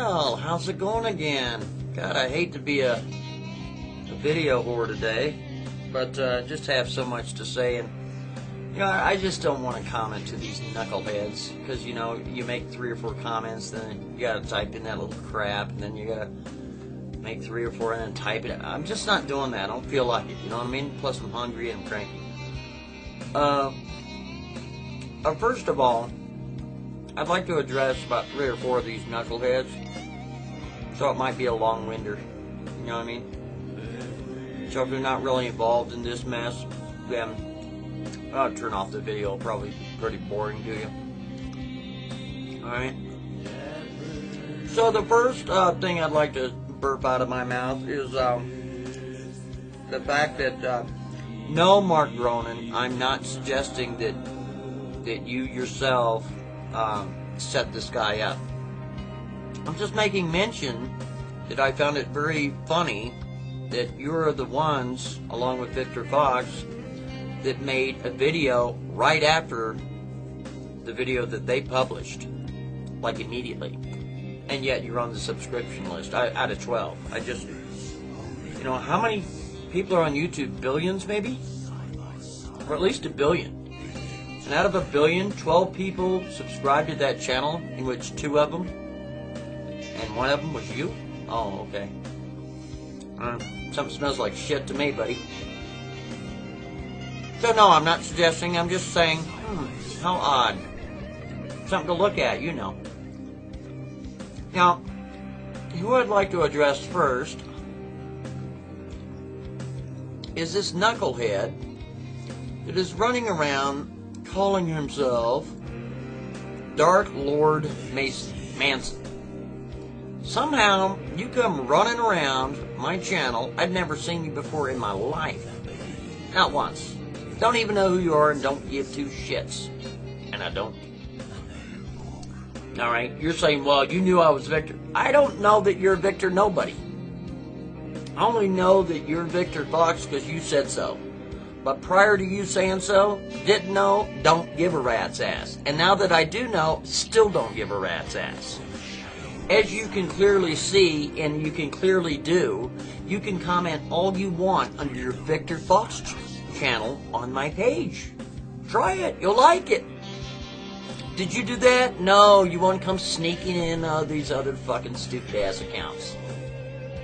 Well, how's it going again? God, I hate to be a video whore today, but just have so much to say, and I just don't want to comment to these knuckleheads, because you make 3 or 4 comments, then you gotta type in that little crap, and then you gotta make 3 or 4 and then type it. I'm just not doing that. I don't feel like it. You know what I mean? Plus, I'm hungry and I'm cranky. First of all, I'd like to address about 3 or 4 of these knuckleheads, so it might be a long winder. You know what I mean? So if you're not really involved in this mess, then I'll turn off the video. It'll probably be pretty boring to you. Alright? So the first thing I'd like to burp out of my mouth is the fact that no, Mark Gronin, I'm not suggesting that you yourself set this guy up. I'm just making mention that I found it very funny that you're the ones, along with Victor Fox, that made a video right after the video that they published, like immediately, and yet you're on the subscription list out of 12. I just, how many people are on YouTube? Billions, maybe? Or at least 1 billion. And out of 1 billion, 12 people subscribed to that channel, in which 2 of them, and 1 of them was you? Oh, okay. Something smells like shit to me, buddy. So no, I'm not suggesting, I'm just saying, how odd. Something to look at, Now, who I'd like to address first is this knucklehead that is running around calling himself Dark Lord Manson. Somehow, you come running around my channel. I've never seen you before in my life. Not once. Don't even know who you are and don't give 2 shits. And I don't. Alright, you're saying, well, you knew I was Victor. I don't know that you're Victor nobody. I only know that you're Victor Fox because you said so. But prior to you saying so, didn't know, don't give a rat's ass. And now that I do know, still don't give a rat's ass. As you can clearly see, and you can clearly do, you can comment all you want under your Victor Fox channel on my page. Try it. You'll like it. Did you do that? No, you want to come sneaking in these other fucking stupid-ass accounts.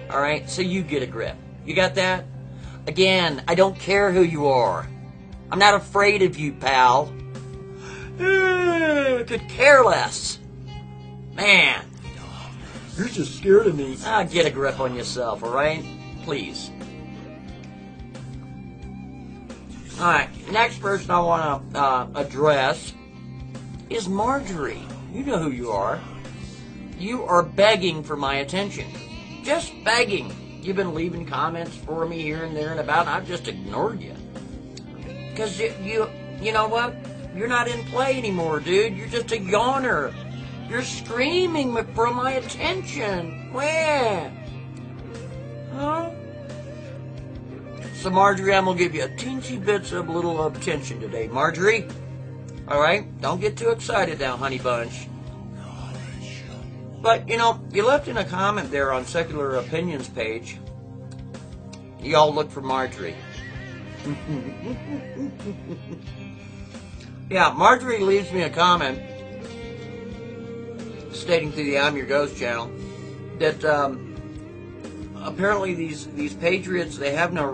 Alright, so you get a grip. You got that? Again, I don't care who you are. I'm not afraid of you, pal. Could care less. Man. You're just scared of me. Get a grip on yourself, alright? Please. Alright, next person I want to address is Marjorie. You know who you are. You are begging for my attention. Just begging. You've been leaving comments for me here and there and about, and I've just ignored you. Because you know what? You're not in play anymore, dude. You're just a yawner. You're screaming for my attention. Where? Huh? So, Marjorie, I'm going to give you a teensy bits of little attention today. Marjorie? Alright? Don't get too excited now, honey bunch. But, you left in a comment there on Secular Opinions page. Y'all look for Marjorie. Yeah, Marjorie leaves me a comment stating through the I'm Your Ghost channel that apparently these patriots, they have no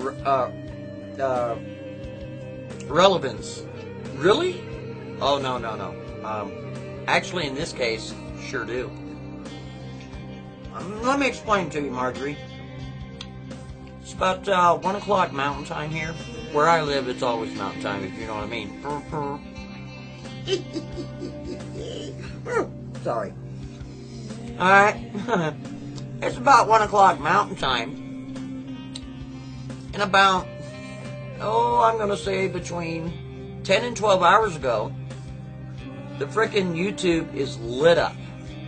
relevance. Really? Oh, no. Actually, in this case, sure do. Let me explain to you, Marjorie. It's about 1 o'clock Mountain Time here. Where I live, it's always Mountain Time, if you know what I mean. Sorry. Alright. It's about 1 o'clock Mountain Time. And about, I'm going to say between 10 and 12 hours ago, the frickin' YouTube is lit up.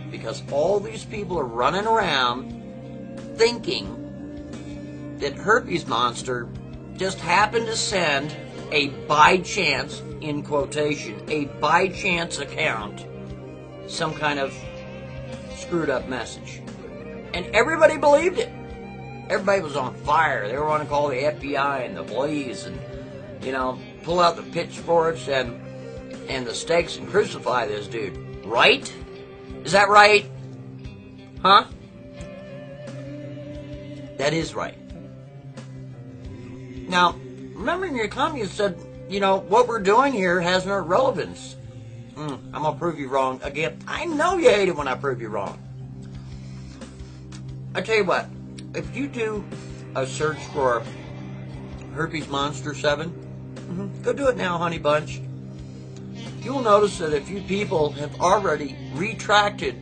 Because all these people are running around thinking that Herpes Monster just happened to send a by chance, in quotation, a by chance account, some kind of screwed up message. And everybody believed it. Everybody was on fire. They were going to call the FBI and the police and, you know, pull out the pitchforks and the stakes and crucify this dude. Right? Is that right? Huh? That is right. Now, remember in your comment you said, you know, what we're doing here has no relevance. I'm going to prove you wrong again. I know you hate it when I prove you wrong. I tell you what, if you do a search for Herpes Monster 7, go do it now, honey bunch. You'll notice that a few people have already retracted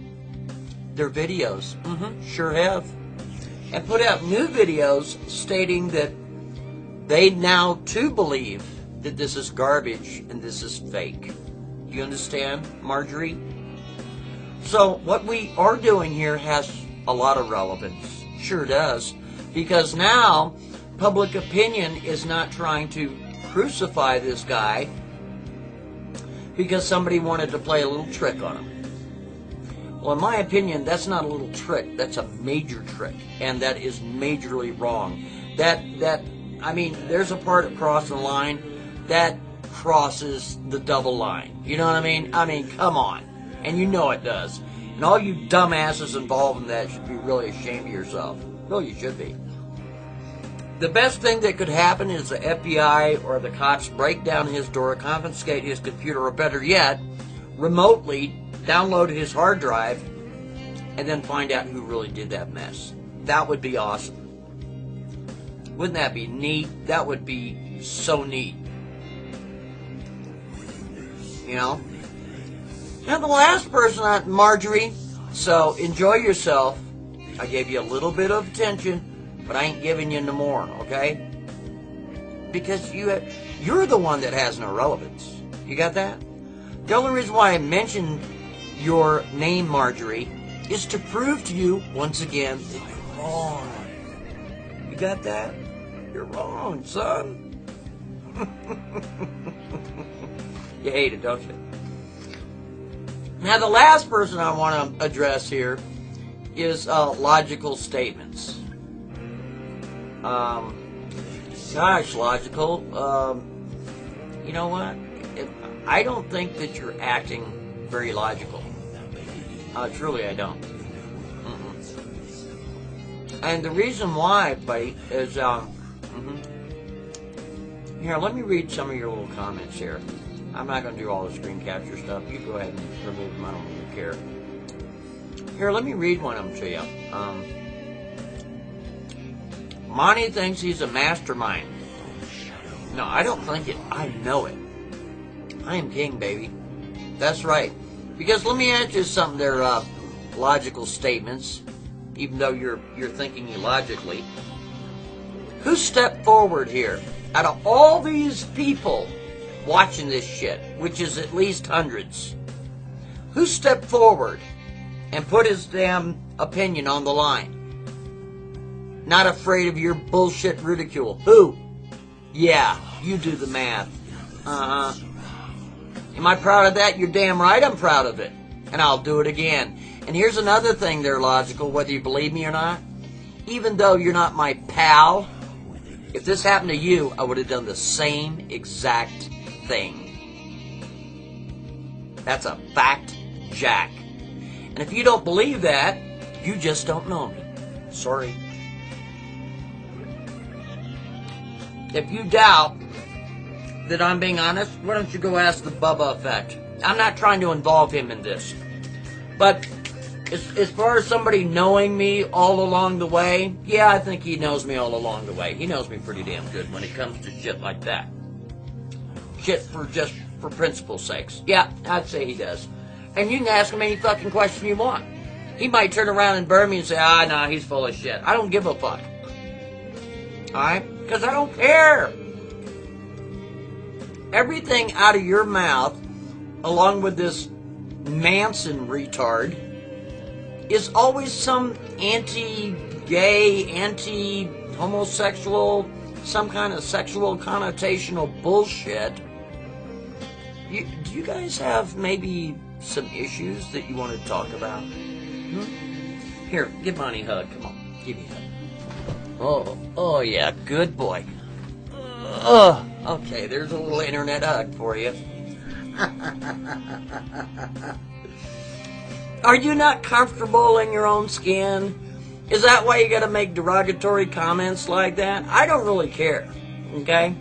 their videos. Sure have. And put out new videos stating that they now too believe that this is garbage and this is fake. Do you understand, Marjorie? So what we are doing here has a lot of relevance. Sure does. Because now public opinion is not trying to crucify this guy because somebody wanted to play a little trick on him. Well, in my opinion, that's not a little trick. That's a major trick. And that is majorly wrong. I mean, there's a part across the line that crosses the double line. You know what I mean? I mean, come on. And you know it does. And all you dumbasses involved in that should be really ashamed of yourself. No, you should be. The best thing that could happen is the FBI or the cops break down his door, confiscate his computer, or better yet, remotely download his hard drive, and then find out who really did that mess. That would be awesome. Wouldn't that be neat? That would be so neat. You know? Now the last person, Marjorie, so enjoy yourself. I gave you a little bit of attention, but I ain't giving you no more, okay? Because you're the one that has no relevance. You got that? The only reason why I mentioned your name, Marjorie, is to prove to you, once again, that you're wrong. You got that? You're wrong, son. You hate it, don't you? Now, the last person I want to address here is logical statements. Gosh, logical. You know what? I don't think that you're acting very logical. Truly, I don't. And the reason why, buddy, is here. Let me read some of your little comments here. I'm not going to do all the screen capture stuff. You go ahead and remove them. I don't really care. Here, let me read one of them to you. Monty thinks he's a mastermind. No, I don't think it. I know it. I am king, baby. That's right. Because let me ask you something. They're logical statements, even though you're thinking illogically. Who stepped forward here? Out of all these people watching this shit, which is at least hundreds, who stepped forward and put his damn opinion on the line? Not afraid of your bullshit ridicule. Who? Yeah, you do the math. Am I proud of that? You're damn right I'm proud of it. And I'll do it again. And here's another thing they're logical, whether you believe me or not. Even though you're not my pal, if this happened to you, I would have done the same exact thing. That's a fact, Jack. And if you don't believe that, you just don't know me. Sorry. If you doubt that I'm being honest, why don't you go ask the Bubba Effect? I'm not trying to involve him in this. But as far as somebody knowing me all along the way, yeah, I think he knows me all along the way. He knows me pretty damn good when it comes to shit like that. Shit for principle's sakes. Yeah, I'd say he does. And you can ask him any fucking question you want. He might turn around and burn me and say, nah, he's full of shit. I don't give a fuck. Alright? Because I don't care. Everything out of your mouth, along with this Manson retard, is always some anti-gay, anti-homosexual, some kind of sexual connotational bullshit. Do you guys have maybe some issues that you want to talk about? Here, give Monty a hug. Come on, give me a hug. Oh yeah, good boy. Okay, there's a little internet hug for you. Are you not comfortable in your own skin? Is that why you gotta make derogatory comments like that? I don't really care, okay?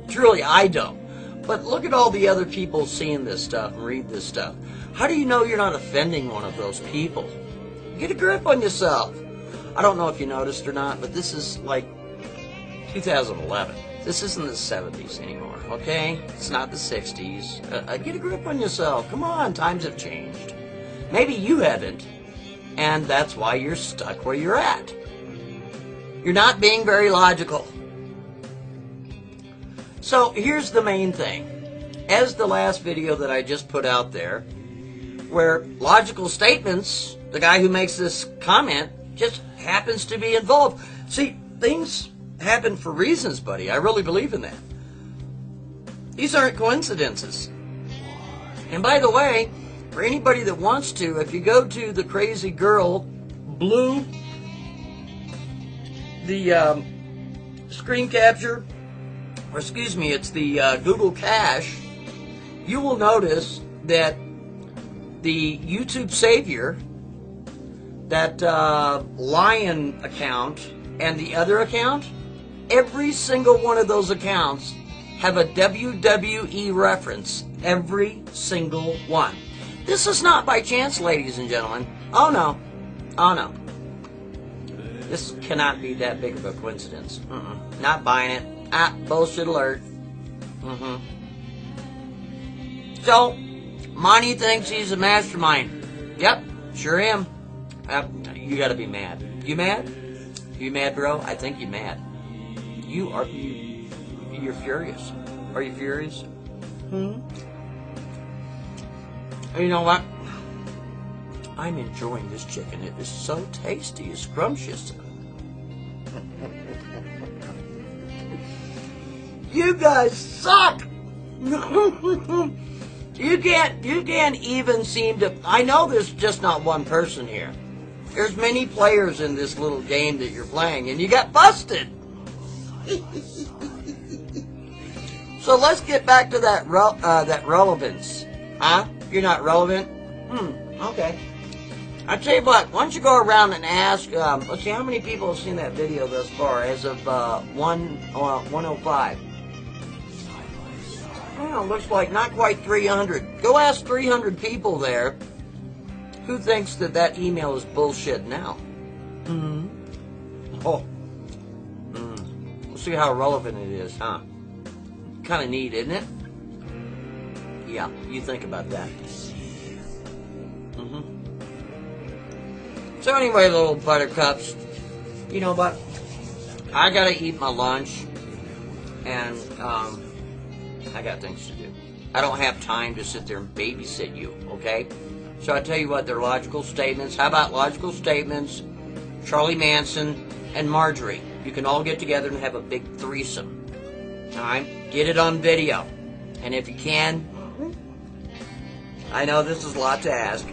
Truly, I don't. But look at all the other people seeing this stuff and read this stuff. How do you know you're not offending one of those people? Get a grip on yourself. I don't know if you noticed or not, but this is like 2011. This isn't the 70s anymore, okay? It's not the 60s. Get a grip on yourself. Come on, times have changed. Maybe you haven't, and that's why you're stuck where you're at. You're not being very logical. So here's the main thing. As the last video that I just put out there, where logical statements, the guy who makes this comment just happens to be involved. See, things happen for reasons, buddy. I really believe in that. These aren't coincidences. And by the way, for anybody that wants to, if you go to the Crazy Girl Blue, the screen capture, or excuse me, it's the Google Cache, you will notice that the YouTube Savior, that Lion account, and the other account, every single one of those accounts have a WWE reference. Every single one. This is not by chance, ladies and gentlemen. Oh no. Oh no. This cannot be that big of a coincidence. Not buying it. Bullshit alert. So, Monty thinks he's a mastermind. Yep, sure am. You gotta be mad. You mad? You mad, bro? I think you're mad. You're furious. Are you furious? You know what? I'm enjoying this chicken. It is so tasty. It's scrumptious. You guys suck. You can't even seem to. I know there's just not one person here. There's many players in this little game that you're playing, and you got busted. So let's get back to that relevance. Huh? You're not relevant? Okay. I tell you what, why don't you go around and ask, let's see, how many people have seen that video thus far as of 105? Well, looks like not quite 300. Go ask 300 people there who thinks that email is bullshit now. We'll see how relevant it is, huh? Kind of neat, isn't it? Yeah, you think about that. So anyway, little buttercups, you know what? I gotta eat my lunch, and I got things to do. I don't have time to sit there and babysit you, okay? So I tell you what, they're logical statements. How about logical statements? Charlie Manson and Marjorie. You can all get together and have a big threesome. Alright? Get it on video. And if you can, I know this is a lot to ask.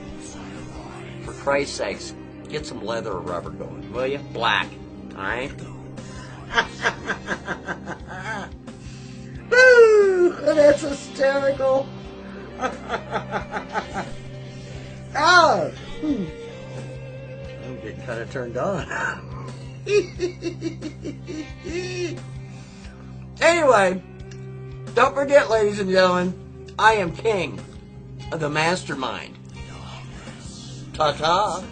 For Christ's sakes, get some leather or rubber going, will you? Black. Alright? Woo! That's hysterical. Oh! I'm getting kind of turned on. Anyway, don't forget, ladies and gentlemen, I am king of the mastermind. Ta-ta.